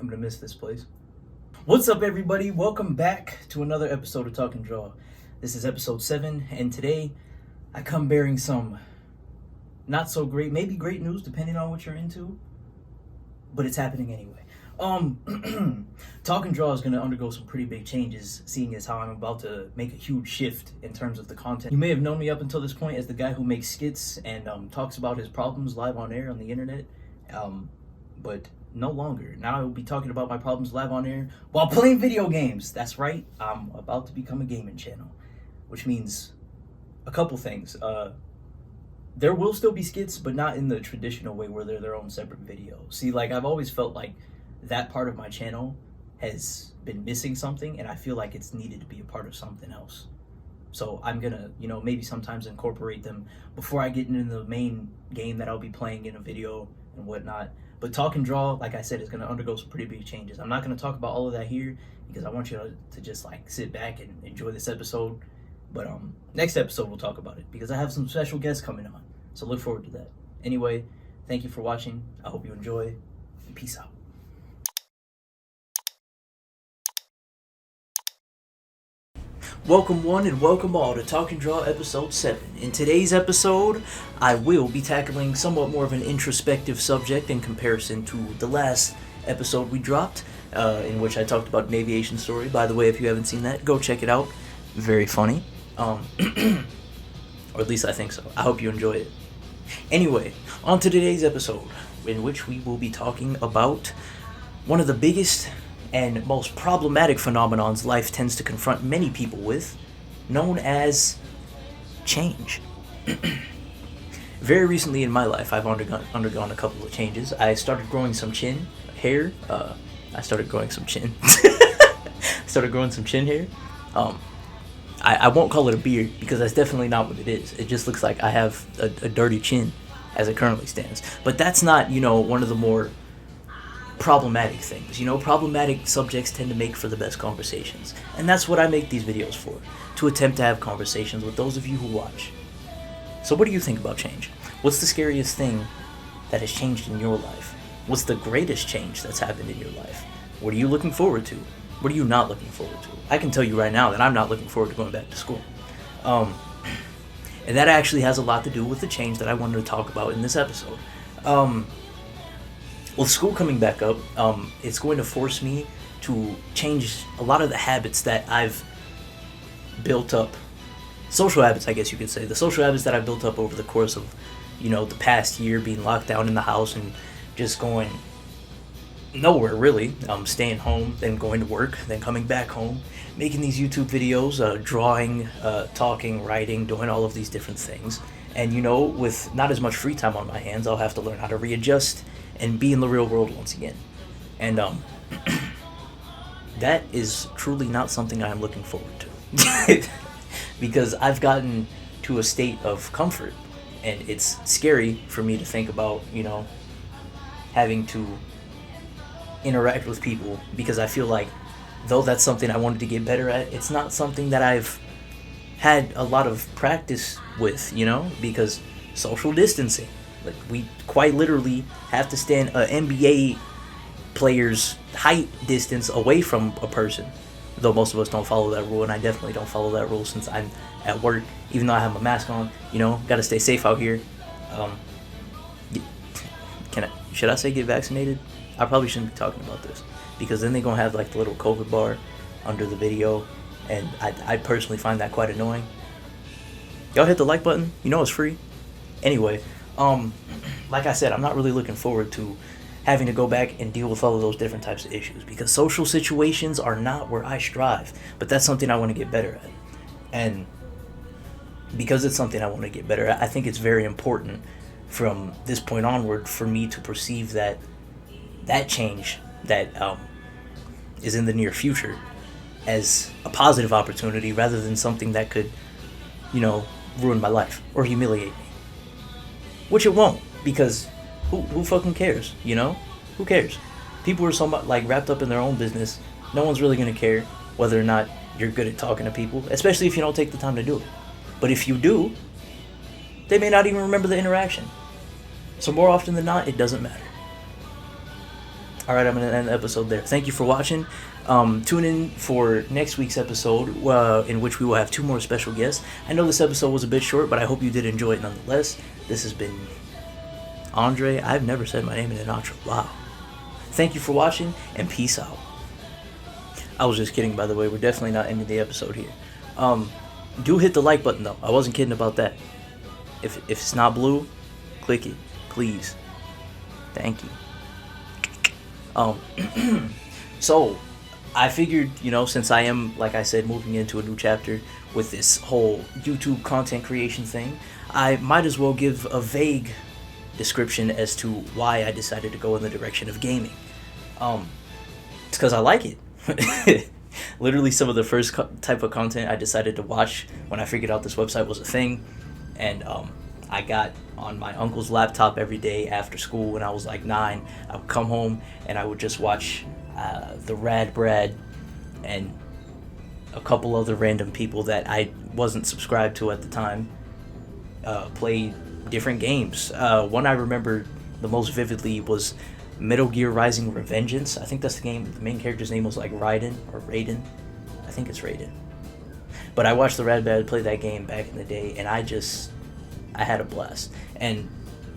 I'm gonna miss this place. What's up, everybody? Welcome back to another episode of Talk and Draw. This is episode 7, and today I come bearing some not so great, maybe great news, depending on what you're into, but it's happening anyway. Talk and Draw is going to undergo some pretty big changes, seeing as how I'm about to make a huge shift in terms of the content. You may have known me up until this point as the guy who makes skits and talks about his problems live on air on the internet, but no longer. Now I will be talking about my problems live on air while playing video games. That's right, I'm about to become a gaming channel, which means a couple things. There will still be skits, but not in the traditional way where they're their own separate video. See, like, I've always felt like that part of my channel has been missing something, and I feel like it's needed to be a part of something else. So I'm gonna, maybe sometimes incorporate them before I get into the main game that I'll be playing in a video and whatnot. But Talk and Draw, like I said, is gonna undergo some pretty big changes. I'm not gonna talk about all of that here because I want you to just like sit back and enjoy this episode. But next episode we'll talk about it because I have some special guests coming on. So look forward to that. Anyway, thank you for watching. I hope you enjoy, and peace out. Welcome one and welcome all to Talk and Draw episode 7. In today's episode, I will be tackling somewhat more of an introspective subject in comparison to the last episode we dropped, in which I talked about an aviation story. By the way, if you haven't seen that, go check it out. Very funny. Or at least I think so. I hope you enjoy it. Anyway, on to today's episode, in which we will be talking about one of the biggest and most problematic phenomenons life tends to confront many people with, known as change. Very recently in my life, I've undergone a couple of changes. I started growing some chin hair. Started growing some chin hair. I won't call it a beard because that's definitely not what it is. It just looks like I have a dirty chin as it currently stands. But that's not, one of the more problematic things. Problematic subjects tend to make for the best conversations. And that's what I make these videos for, to attempt to have conversations with those of you who watch. So what do you think about change? What's the scariest thing that has changed in your life? What's the greatest change that's happened in your life? What are you looking forward to? What are you not looking forward to? I can tell you right now that I'm not looking forward to going back to school. And that actually has a lot to do with the change that I wanted to talk about in this episode. With school coming back up, it's going to force me to change a lot of the habits that I've built up. Social habits, I guess you could say. The social habits that I built up over the course of, the past year, being locked down in the house and just going nowhere, really. Staying home, then going to work, then coming back home, making these YouTube videos, drawing, talking, writing, doing all of these different things. And, with not as much free time on my hands, I'll have to learn how to readjust and be in the real world once again. And that is truly not something I'm looking forward to. Because I've gotten to a state of comfort, and it's scary for me to think about, having to interact with people, because I feel like though that's something I wanted to get better at, it's not something that I've had a lot of practice with, because social distancing. Like, we quite literally have to stand an NBA player's height distance away from a person. Though most of us don't follow that rule, and I definitely don't follow that rule since I'm at work. Even though I have my mask on, gotta stay safe out here. Should I say get vaccinated? I probably shouldn't be talking about this, because then they're gonna have like the little COVID bar under the video, and I personally find that quite annoying. Y'all hit the like button. It's free. Anyway. Like I said, I'm not really looking forward to having to go back and deal with all of those different types of issues, because social situations are not where I strive, but that's something I want to get better at. And because it's something I want to get better at, I think it's very important from this point onward for me to perceive that change that is in the near future as a positive opportunity rather than something that could, ruin my life or humiliate me. Which it won't, because who fucking cares, Who cares? People are so much, wrapped up in their own business. No one's really going to care whether or not you're good at talking to people, especially if you don't take the time to do it. But if you do, they may not even remember the interaction. So more often than not, it doesn't matter. All right, I'm going to end the episode there. Thank you for watching. Tune in for next week's episode, in which we will have 2 more special guests. I know this episode was a bit short, but I hope you did enjoy it nonetheless. This has been Andre. I've never said my name in an outro. Wow. Thank you for watching, and peace out. I was just kidding, by the way. We're definitely not ending the episode here. Do hit the like button, though. I wasn't kidding about that. If it's not blue, click it, please. Thank you. So I figured, since I am, like I said, moving into a new chapter with this whole YouTube content creation thing, I might as well give a vague description as to why I decided to go in the direction of gaming. It's because I like it. Literally some of the first type of content I decided to watch when I figured out this website was a thing, and I got on my uncle's laptop every day after school when I was like 9. I would come home and I would just watch the Rad Brad and a couple other random people that I wasn't subscribed to at the time play different games. One I remember the most vividly was Metal Gear Rising: Revengeance. I think that's the game. The main character's name was like Raiden or Raiden. I think it's Raiden. But I watched the Rad Brad play that game back in the day, and I had a blast. And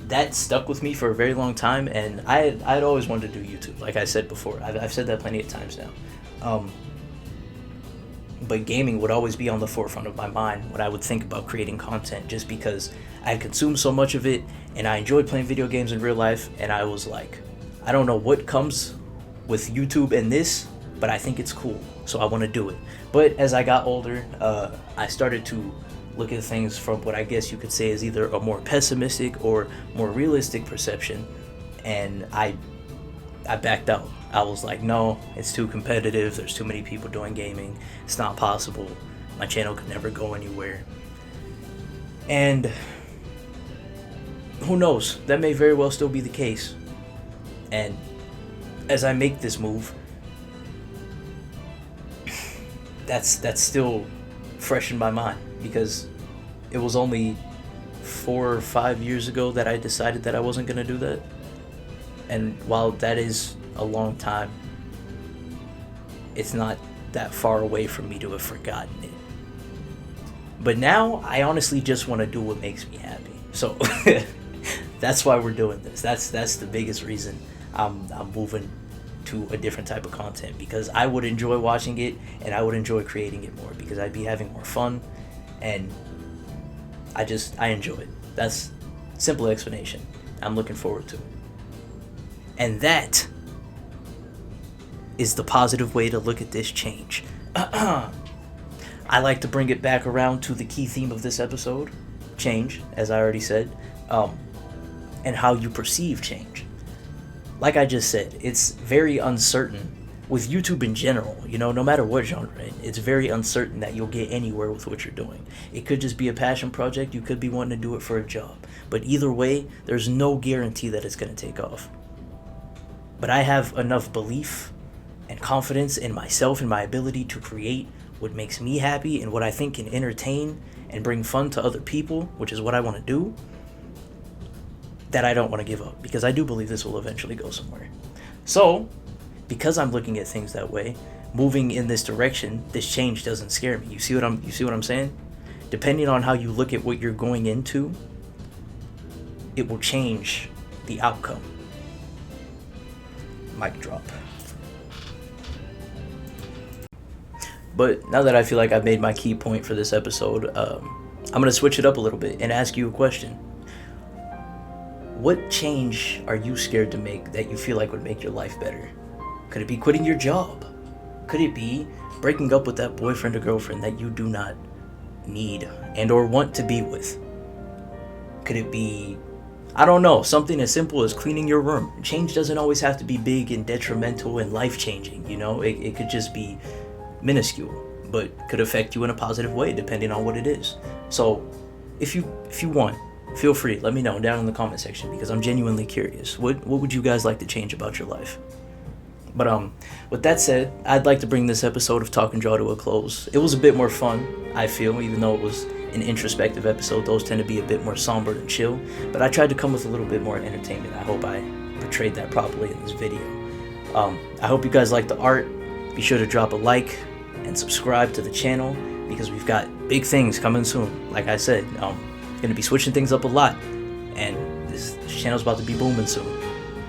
that stuck with me for a very long time, and I'd always wanted to do YouTube, like I said before. I've said that plenty of times now. But gaming would always be on the forefront of my mind when I would think about creating content, just because I had consumed so much of it, and I enjoyed playing video games in real life, and I was like, I don't know what comes with YouTube and this, but I think it's cool, so I want to do it. But as I got older, I started to look at things from what I guess you could say is either a more pessimistic or more realistic perception, and I backed out. I was like, no, it's too competitive, there's too many people doing gaming, it's not possible, my channel could never go anywhere. And who knows, that may very well still be the case. And as I make this move, that's still fresh in my mind, because it was only 4 or 5 years ago that I decided that I wasn't going to do that. And while that is a long time, it's not that far away from me to have forgotten it. But now I honestly just want to do what makes me happy. So that's why we're doing this. That's the biggest reason I'm moving to a different type of content, because I would enjoy watching it and I would enjoy creating it more, because I'd be having more fun, and I enjoy it. That's simple explanation. I'm looking forward to it. And that is the positive way to look at this change. I like to bring it back around to the key theme of this episode, change, as I already said, and how you perceive change. Like I just said, it's very uncertain with YouTube in general, no matter what genre, it's very uncertain that you'll get anywhere with what you're doing. It could just be a passion project, you could be wanting to do it for a job, but either way, there's no guarantee that it's going to take off. But I have enough belief and confidence in myself and my ability to create what makes me happy and what I think can entertain and bring fun to other people, which is what I want to do, that I don't want to give up, because I do believe this will eventually go somewhere. So, because I'm looking at things that way, moving in this direction, this change doesn't scare me. You see what I'm saying? Depending on how you look at what you're going into, it will change the outcome. Mic drop. But now that I feel like I've made my key point for this episode, I'm going to switch it up a little bit and ask you a question. What change are you scared to make that you feel like would make your life better? Could it be quitting your job? Could it be breaking up with that boyfriend or girlfriend that you do not need and or want to be with? Could it be, I don't know, something as simple as cleaning your room? Change doesn't always have to be big and detrimental and life-changing, It could just be minuscule, but could affect you in a positive way depending on what it is. So if you want, feel free, let me know down in the comment section, because I'm genuinely curious. What would you guys like to change about your life? But with that said, I'd like to bring this episode of Talk and Draw to a close. It was a bit more fun, I feel, even though it was an introspective episode. Those tend to be a bit more somber and chill, but I tried to come with a little bit more entertainment. I hope I portrayed that properly in this video. I hope you guys like the art. Be sure to drop a like and subscribe to the channel because we've got big things coming soon. Like I said, gonna be switching things up a lot, and this channel's about to be booming soon.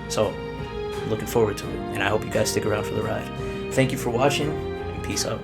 So, I'm looking forward to it, and I hope you guys stick around for the ride. Thank you for watching, and peace out.